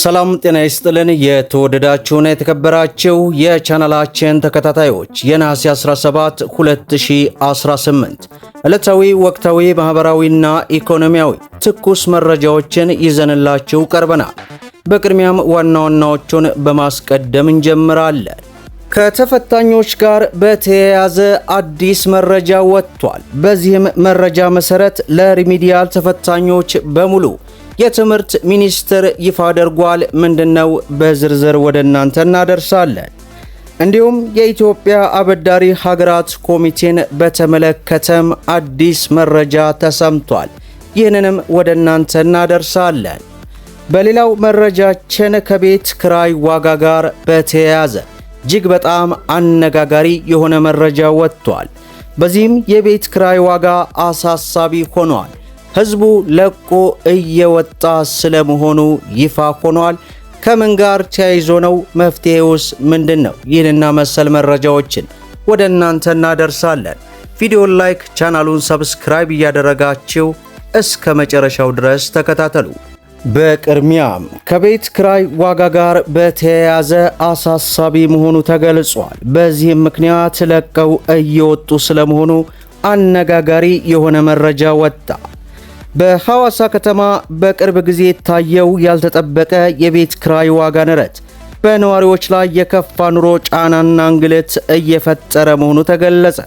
ሰላም ጤና ይስጥልን። የተወደዳችሁና የተከበራችሁ የቻናላችን ተከታታዮች የነሐሴ 17 2018 ዕለታዊ ወቅታዊ ማህበራዊና ኢኮኖሚያዊ ትኩስ መረጃዎችን ይዘንላችሁ ቀርበናል። በቅድሚያም ዋና ዋናዎቹን በማስቀደም እንጀምራለን። ከተፈታኞች ጋር በተያያዘ አዲስ መረጃ ወጥቷል። በዚህም መረጃ መሰረት ለሪሚዲያል ተፈታኞች በሙሉ የትምህርት ሚኒስቴር ይፋ አድርጓል። ምንድነው? በዝርዝር ወደ እናንተ እናደርሳለን። እንዲሁም የኢትዮጵያ አበዳሪ ሀገራት ኮሚቴን በተመለከተም አዲስ መረጃ ተሰምቷል። ይህንንም ወደ እናንተ እናደርሳለን። በሌላው መረጃችን ከቤት ክራይ ዋጋ ጋር በተያያዘ እጅግ በጣም አነጋጋሪ የሆነ መረጃ ወጥቷል። በዚህም የቤት ክራይ ዋጋ አሳሳቢ ሆኗል። ህዝቡ ለቆ እየወጣ ስለመሆኑ ይፋ ሆኗል። ከምን ጋር ተያይዞ ነው? መፍትሄውስ ምንድነው? ይህንና መሰል መረጃዎችን ወደ እናንተ እናደርሳለን። ቪዲዮን ላይክ፣ ቻናሉን ሰብስክራይብ እያደረጋችሁ እስከ መጨረሻው ድረስ ተከታተሉ። በቅድሚያም ከቤት ክራይ ዋጋ ጋር በተያያዘ አሳሳቢ መሆኑ ተገልጿል። በዚህም ምክንያት ለቀው እየወጡ ስለመሆኑ አነጋጋሪ የሆነ መረጃ ወጣ። በሐዋሳ ከተማ በቅርብ ጊዜ የታየው ያልተጠበቀ የቤት ክራይ ዋጋ ንረት በነዋሪዎች ላይ የከፋ ኑሮ ጫናና እንግልት እየፈጠረ መሆኑ ተገለጸ።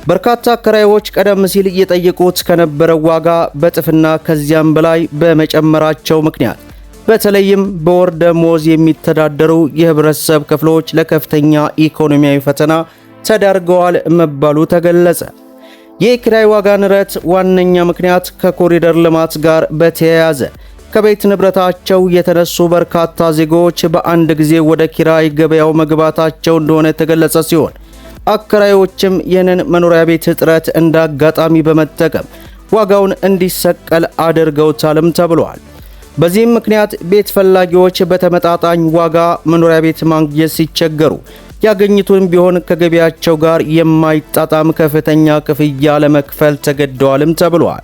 በርካታ አከራዮች ቀደም ሲል እየጠየቁት ከነበረው ዋጋ በጥፍና ከዚያም በላይ በመጨመራቸው ምክንያት በተለይም በወር ደመወዝ የሚተዳደሩ የህብረተሰብ ክፍሎች ለከፍተኛ ኢኮኖሚያዊ ፈተና ተዳርገዋል መባሉ ተገለጸ። የኪራይ ዋጋ ንረት ዋነኛ ምክንያት ከኮሪደር ልማት ጋር በተያያዘ ከቤት ንብረታቸው የተነሱ በርካታ ዜጎች በአንድ ጊዜ ወደ ኪራይ ገበያው መግባታቸው እንደሆነ የተገለጸ ሲሆን አከራዮችም ይህንን መኖሪያ ቤት እጥረት እንደ አጋጣሚ በመጠቀም ዋጋውን እንዲሰቀል አድርገውታልም ተብሏል። በዚህም ምክንያት ቤት ፈላጊዎች በተመጣጣኝ ዋጋ መኖሪያ ቤት ማግኘት ሲቸገሩ ያገኙትን ቢሆን ከገቢያቸው ጋር የማይጣጣም ከፍተኛ ክፍያ ለመክፈል ተገደዋልም ተብሏል።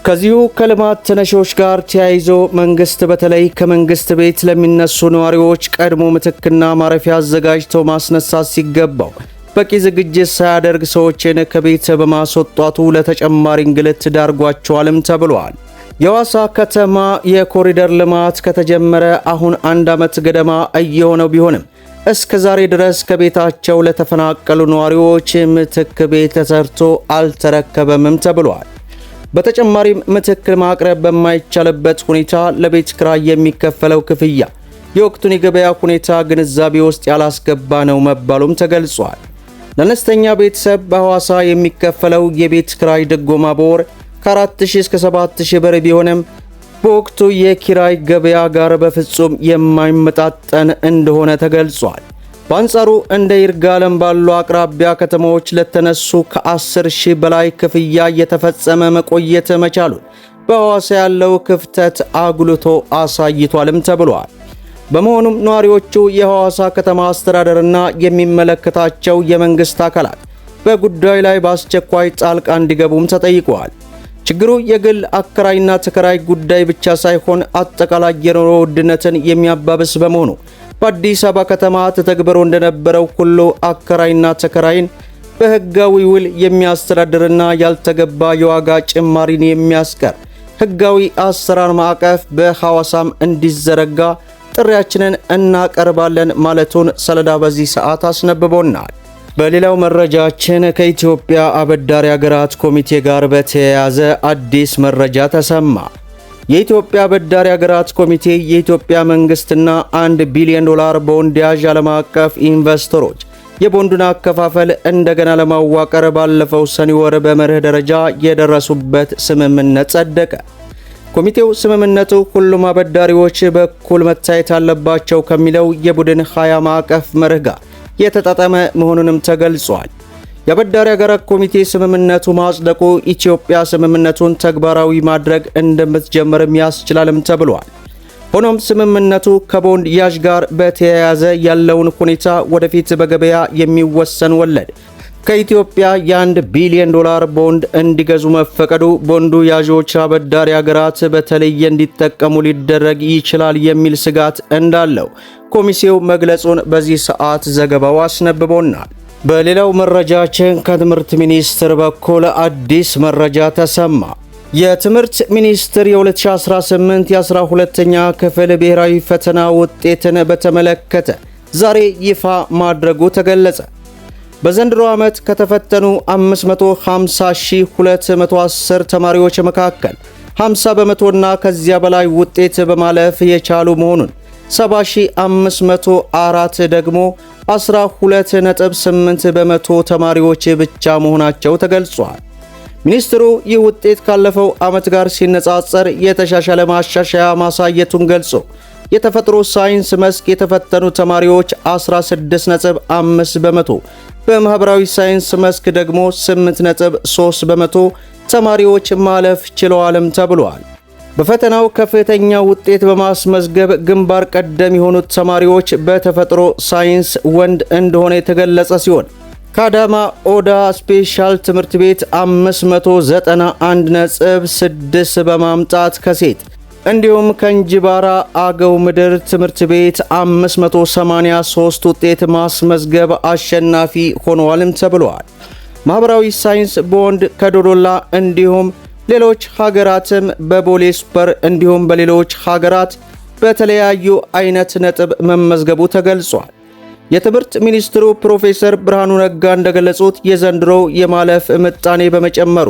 ከዚሁ ከልማት ተነሾች ጋር ተያይዞ መንግስት በተለይ ከመንግስት ቤት ለሚነሱ ነዋሪዎች ቀድሞ ምትክና ማረፊያ አዘጋጅቶ ማስነሳት ሲገባው በቂ ዝግጅት ሳያደርግ ሰዎችን ከቤት በማስወጣቱ ለተጨማሪ እንግልት ዳርጓቸዋልም ተብሏል። የሐዋሳ ከተማ የኮሪደር ልማት ከተጀመረ አሁን 1 ዓመት ገደማ እየሆነው ቢሆንም እስከ ዛሬ ድረስ ከቤታቸው ለተፈናቀሉ ነዋሪዎች ምትክ ቤት ተሰርቶ አልተረከበምም ተብሏል። በተጨማሪም ምትክ ማቅረብ በማይቻልበት ሁኔታ ለቤት ክራይ የሚከፈለው ክፍያ የወቅቱን የገበያ ሁኔታ ግንዛቤ ውስጥ ያላስገባ ነው መባሉም ተገልጿል። ለአነስተኛ ቤተሰብ በሐዋሳ የሚከፈለው የቤት ክራይ ድጎማ በወር ከ4000 እስከ 7000 ብር ቢሆንም በወቅቱ የኪራይ ገበያ ጋር በፍጹም የማይመጣጠን እንደሆነ ተገልጿል። በአንጻሩ እንደ ይርጋለም ባሉ አቅራቢያ ከተሞች ለተነሱ ከ10,000 በላይ ክፍያ እየተፈጸመ መቆየት መቻሉን በሐዋሳ ያለው ክፍተት አጉልቶ አሳይቷልም ተብሏል። በመሆኑም ነዋሪዎቹ የሐዋሳ ከተማ አስተዳደርና የሚመለከታቸው የመንግስት አካላት በጉዳዩ ላይ በአስቸኳይ ጣልቃ እንዲገቡም ተጠይቀዋል። ችግሩ የግል አከራይና ተከራይ ጉዳይ ብቻ ሳይሆን አጠቃላይ የኑሮ ውድነትን የሚያባብስ በመሆኑ በአዲስ አበባ ከተማ ተተግብሮ እንደነበረው ሁሉ አከራይና ተከራይን በህጋዊ ውል የሚያስተዳድርና ያልተገባ የዋጋ ጭማሪን የሚያስቀር ህጋዊ አሰራር ማዕቀፍ በሐዋሳም እንዲዘረጋ ጥሪያችንን እናቀርባለን ማለቱን ሰለዳ በዚህ ሰዓት አስነብቦናል። በሌላው መረጃችን ከኢትዮጵያ አበዳሪ ሀገራት ኮሚቴ ጋር በተያያዘ አዲስ መረጃ ተሰማ። የኢትዮጵያ አበዳሪ ሀገራት ኮሚቴ የኢትዮጵያ መንግስትና $1 ቢሊዮን ቦንድ ያዥ ዓለም አቀፍ ኢንቨስተሮች የቦንዱን አከፋፈል እንደገና ለማዋቀር ባለፈው ሰኔ ወር በመርህ ደረጃ የደረሱበት ስምምነት ጸደቀ። ኮሚቴው ስምምነቱ ሁሉም አበዳሪዎች በኩል መታየት አለባቸው ከሚለው የቡድን 20 ማዕቀፍ መርህ ጋር የተጣጣመ መሆኑንም ተገልጿል። የአበዳሪ ሀገራት ኮሚቴ ስምምነቱ ማጽደቁ ኢትዮጵያ ስምምነቱን ተግባራዊ ማድረግ እንደምትጀምርም ያስችላልም ተብሏል። ሆኖም ስምምነቱ ከቦንድ ያዥ ጋር በተያያዘ ያለውን ሁኔታ ወደፊት በገበያ የሚወሰን ወለድ ከኢትዮጵያ የ1 ቢሊዮን ዶላር ቦንድ እንዲገዙ መፈቀዱ ቦንዱ ያዦች አበዳሪ ሀገራት በተለየ እንዲጠቀሙ ሊደረግ ይችላል የሚል ስጋት እንዳለው ኮሚቴው መግለጹን በዚህ ሰዓት ዘገባው አስነብቦናል። በሌላው መረጃችን ከትምህርት ሚኒስቴር በኩል አዲስ መረጃ ተሰማ። የትምህርት ሚኒስቴር የ2018 የ12ኛ ክፍል ብሔራዊ ፈተና ውጤትን በተመለከተ ዛሬ ይፋ ማድረጉ ተገለጸ። በዘንድሮ ዓመት ከተፈተኑ 550,210 ተማሪዎች መካከል 50 በመቶና ከዚያ በላይ ውጤት በማለፍ የቻሉ መሆኑን 70,504 ደግሞ 12.8 በመቶ ተማሪዎች ብቻ መሆናቸው ተገልጿል። ሚኒስትሩ ይህ ውጤት ካለፈው ዓመት ጋር ሲነጻጸር የተሻሻለ ማሻሻያ ማሳየቱን ገልጾ የተፈጥሮ ሳይንስ መስክ የተፈተኑ ተማሪዎች 16.5 በመቶ፣ በማህበራዊ ሳይንስ መስክ ደግሞ 8.3 በመቶ ተማሪዎች ማለፍ ችለዋልም ተብሏል። በፈተናው ከፍተኛ ውጤት በማስመዝገብ ግንባር ቀደም የሆኑት ተማሪዎች በተፈጥሮ ሳይንስ ወንድ እንደሆነ የተገለጸ ሲሆን ከአዳማ ኦዳ ስፔሻል ትምህርት ቤት 591.6 በማምጣት ከሴት እንዲሁም ከእንጅባራ አገው ምድር ትምህርት ቤት 583 ውጤት ማስመዝገብ አሸናፊ ሆነዋልም ተብሏል። ማህበራዊ ሳይንስ በወንድ ከዶዶላ እንዲሁም ሌሎች ሀገራትም በቦሌ ሱፐር እንዲሁም በሌሎች ሀገራት በተለያዩ አይነት ነጥብ መመዝገቡ ተገልጿል። የትምህርት ሚኒስትሩ ፕሮፌሰር ብርሃኑ ነጋ እንደገለጹት የዘንድሮው የማለፍ ምጣኔ በመጨመሩ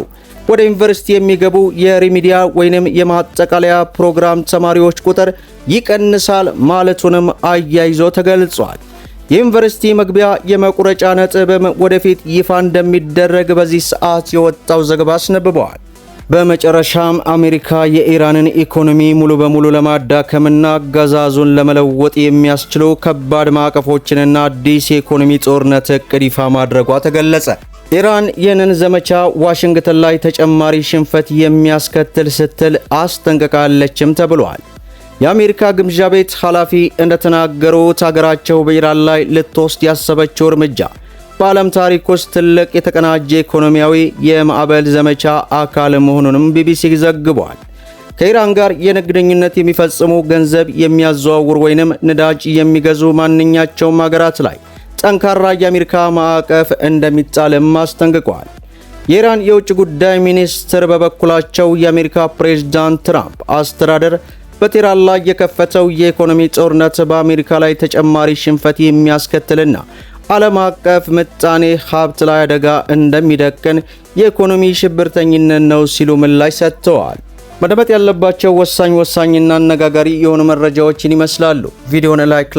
ወደ ዩኒቨርሲቲ የሚገቡ የሪሚዲያ ወይንም የማጠቃለያ ፕሮግራም ተማሪዎች ቁጥር ይቀንሳል ማለቱንም አያይዞ ተገልጿል። የዩኒቨርሲቲ መግቢያ የመቁረጫ ነጥብም ወደፊት ይፋ እንደሚደረግ በዚህ ሰዓት የወጣው ዘገባ አስነብበዋል። በመጨረሻም አሜሪካ የኢራንን ኢኮኖሚ ሙሉ በሙሉ ለማዳከምና አገዛዙን ለመለወጥ የሚያስችሉ ከባድ ማዕቀፎችንና አዲስ የኢኮኖሚ ጦርነት እቅድ ይፋ ማድረጓ ተገለጸ። ኢራን ይህንን ዘመቻ ዋሽንግተን ላይ ተጨማሪ ሽንፈት የሚያስከትል ስትል አስጠንቅቃለችም ተብሏል። የአሜሪካ ግምጃ ቤት ኃላፊ እንደተናገሩት ሀገራቸው በኢራን ላይ ልትወስድ ያሰበችው እርምጃ በዓለም ታሪክ ውስጥ ትልቅ የተቀናጀ ኢኮኖሚያዊ የማዕበል ዘመቻ አካል መሆኑንም ቢቢሲ ዘግቧል። ከኢራን ጋር የንግድ ግንኙነት የሚፈጽሙ ገንዘብ የሚያዘዋውሩ ወይንም ነዳጅ የሚገዙ ማንኛቸውም ሀገራት ላይ ጠንካራ የአሜሪካ ማዕቀፍ እንደሚጣልም አስጠንቅቋል። የኢራን የውጭ ጉዳይ ሚኒስትር በበኩላቸው የአሜሪካ ፕሬዝዳንት ትራምፕ አስተዳደር በቴህራን ላይ የከፈተው የኢኮኖሚ ጦርነት በአሜሪካ ላይ ተጨማሪ ሽንፈት የሚያስከትልና ዓለም አቀፍ ምጣኔ ሀብት ላይ አደጋ እንደሚደቅን የኢኮኖሚ ሽብርተኝነት ነው ሲሉ ምላሽ ሰጥተዋል። መደመጥ ያለባቸው ወሳኝና አነጋጋሪ የሆኑ መረጃዎችን ይመስላሉ። ቪዲዮውን ላይክ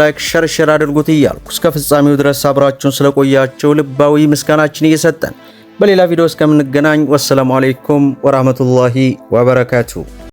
ሸር አድርጉት እያልኩ እስከ ፍጻሜው ድረስ አብራችሁን ስለቆያችሁ ልባዊ ምስጋናችን እየሰጠን በሌላ ቪዲዮ እስከምንገናኝ ወሰላሙ አለይኩም ወራህመቱላሂ ወበረካቱ።